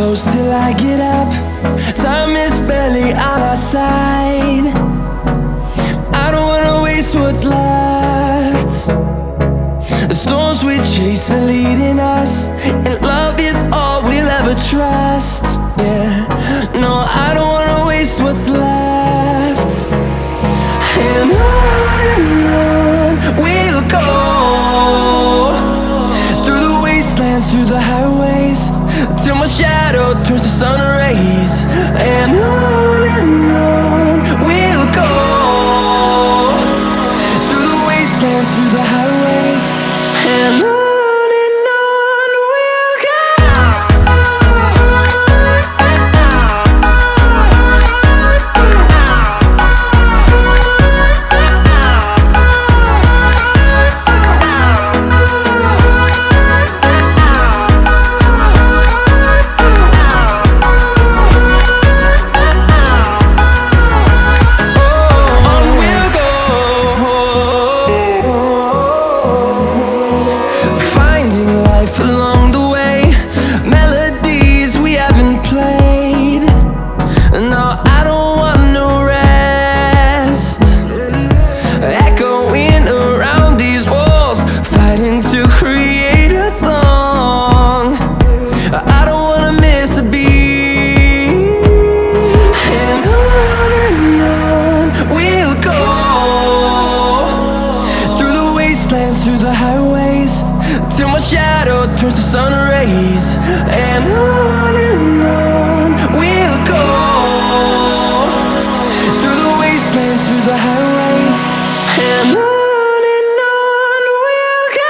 close till I get up. Time is barely on our side. I don't wanna waste what's left. The storms we chase are leading us, and love is all we'll ever trust. Yeah, no, I don't wanna waste what's left. And on we'll go, through the wastelands, through the highways, till my shadow turns to sun rays. And on we'll go, through the wastelands, through the highways, and on we'll go. Through the highways, till my shadow turns to sun rays. And on we'll go, through the wastelands, through the highways, and on we'll go.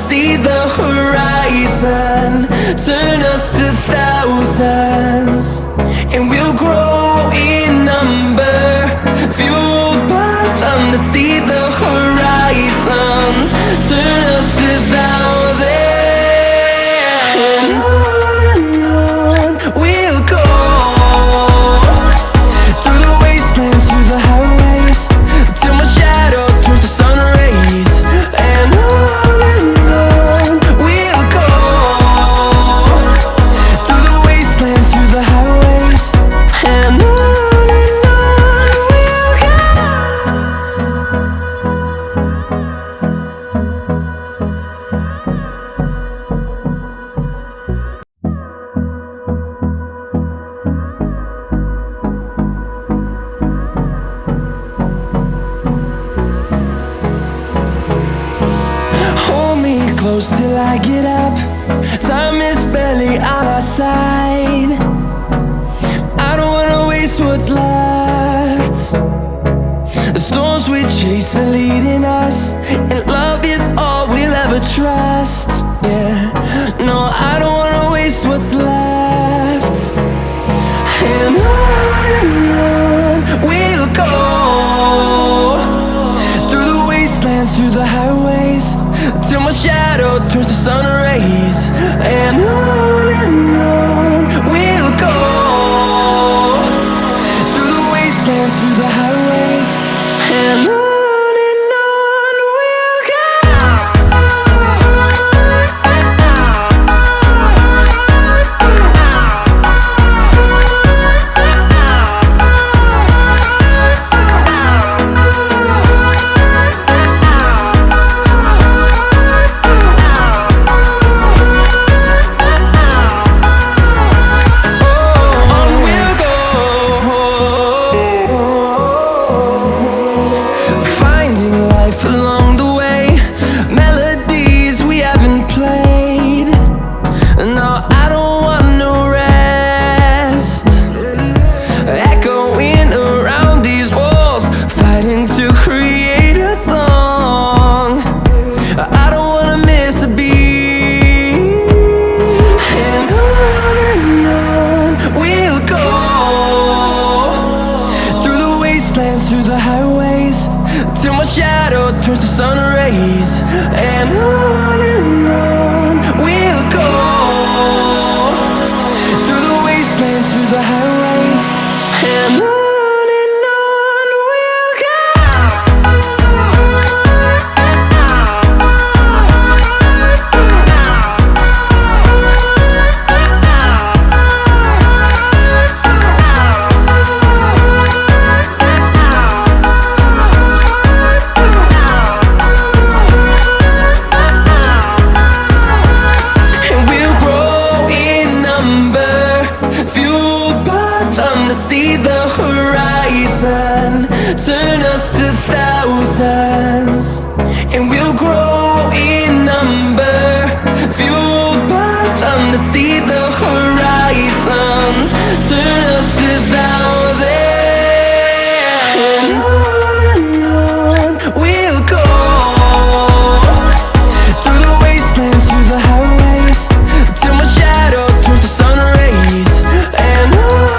See the horizon, turn us to thousands, and we'll grow in number, fueled by them to see the horizon, turn us to thousands. And on we'll go, through the wastelands, through the highways, till my shadow turns to sun rays. And close till I get up. Time is barely on our side. I don't wanna waste what's left. The storms we chase are leading us, and love is all we'll ever trust. Yeah, no, I don't wanna waste what's left. And on we'll go, through the wastelands, through the highways, till my shadow turns to sun rays. And on we'll go, through the wastelands, through the highways, and on we'll go. turns to sun rays, and on we'll go, through the wastelands, through the highways, and on we'll go. See the horizon, turn us to thousands, and we'll grow in number, fueled by them to see the horizon, turn us to thousands, and on we'll go, through the wastelands, through the highways, till my shadow turns to sun rays, and on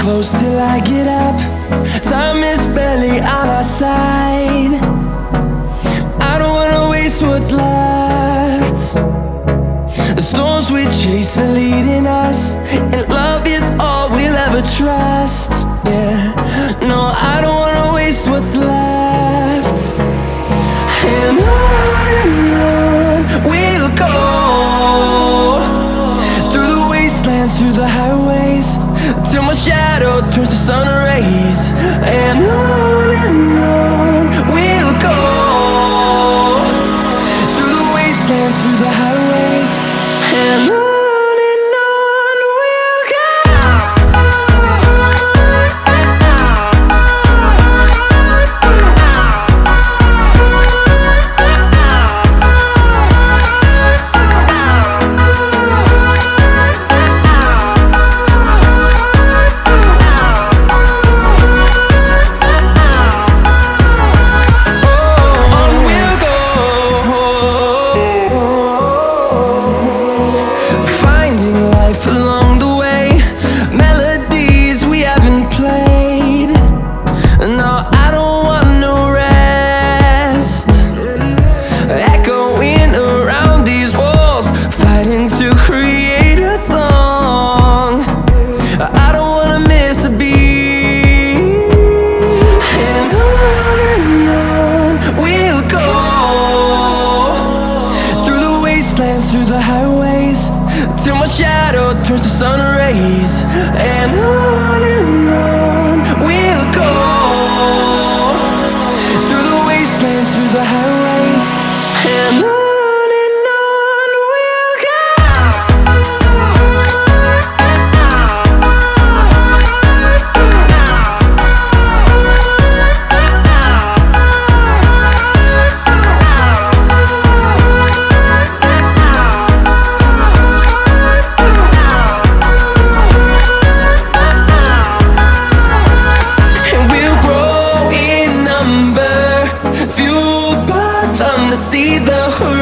close till I get up. Time is barely on our side. I don't wanna waste what's left. The storms we chase are leading us, and love is all we'll ever trust. Yeah, no, I don't wanna waste what's left. And on we'll go, through the wastelands, through the highways, till my shadow turns to sun rays, and on we'll go, through the wastelands, through the highways, and on we'll go. Through the highways, till my shadow turns to sun rays, and on we'll go, through the wastelands, through the highways, and on we'll go. See the horizon.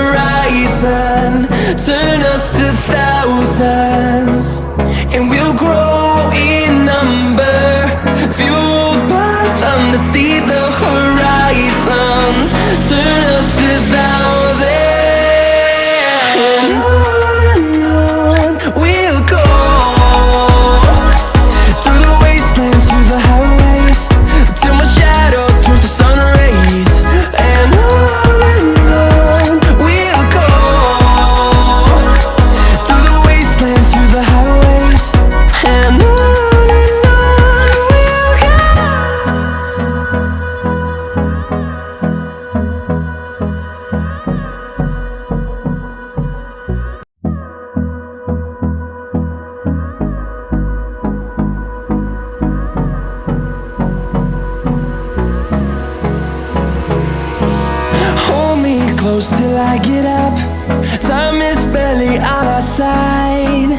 close till I get up. Time is barely on our side.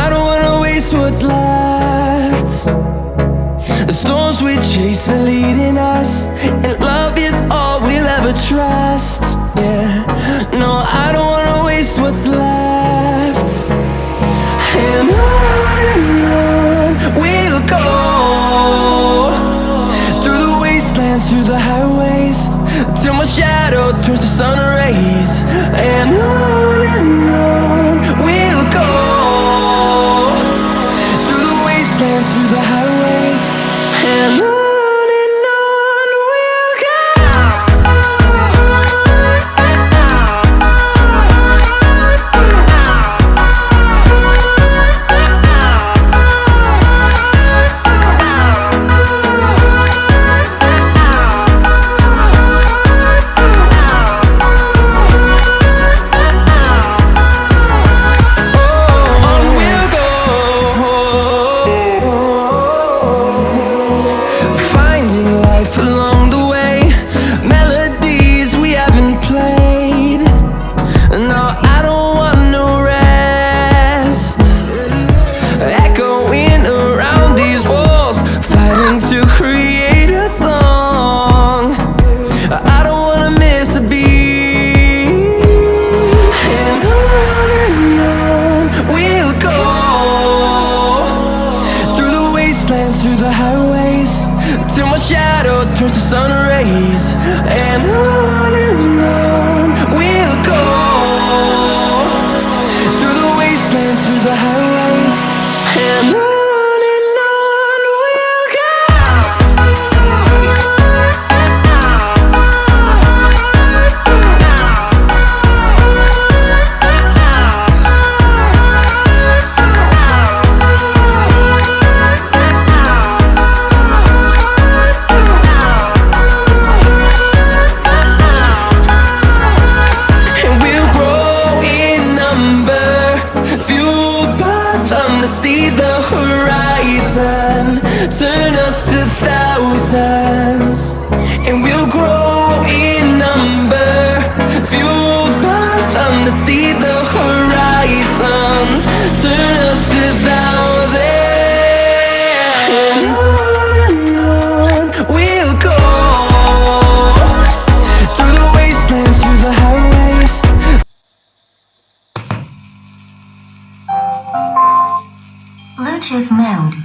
I don't wanna waste what's left. The storms we chase are leading us, and love is all we'll ever trust. Yeah, no, I don't wanna waste what's left. And on we'll go, through the wastelands, through the highways, till my shadow turns to sun rays. And on we'll go, through the wastelands, through the highways, and on we'll go. Through the highways, till my shadow turns to sun rays. And on we'll go, through the wastelands, through the highways, and on we'll go. See the horizon, turn us to thousands, and we'll grow in number, fueled by them to see the horizon, turn us to thousands. And on we'll go, through the wastelands, through the highways. Bluetooth mode.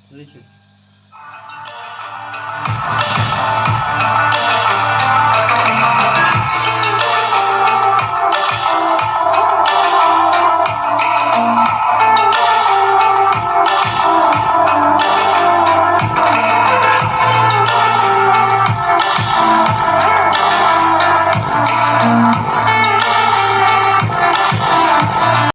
ধরেছি।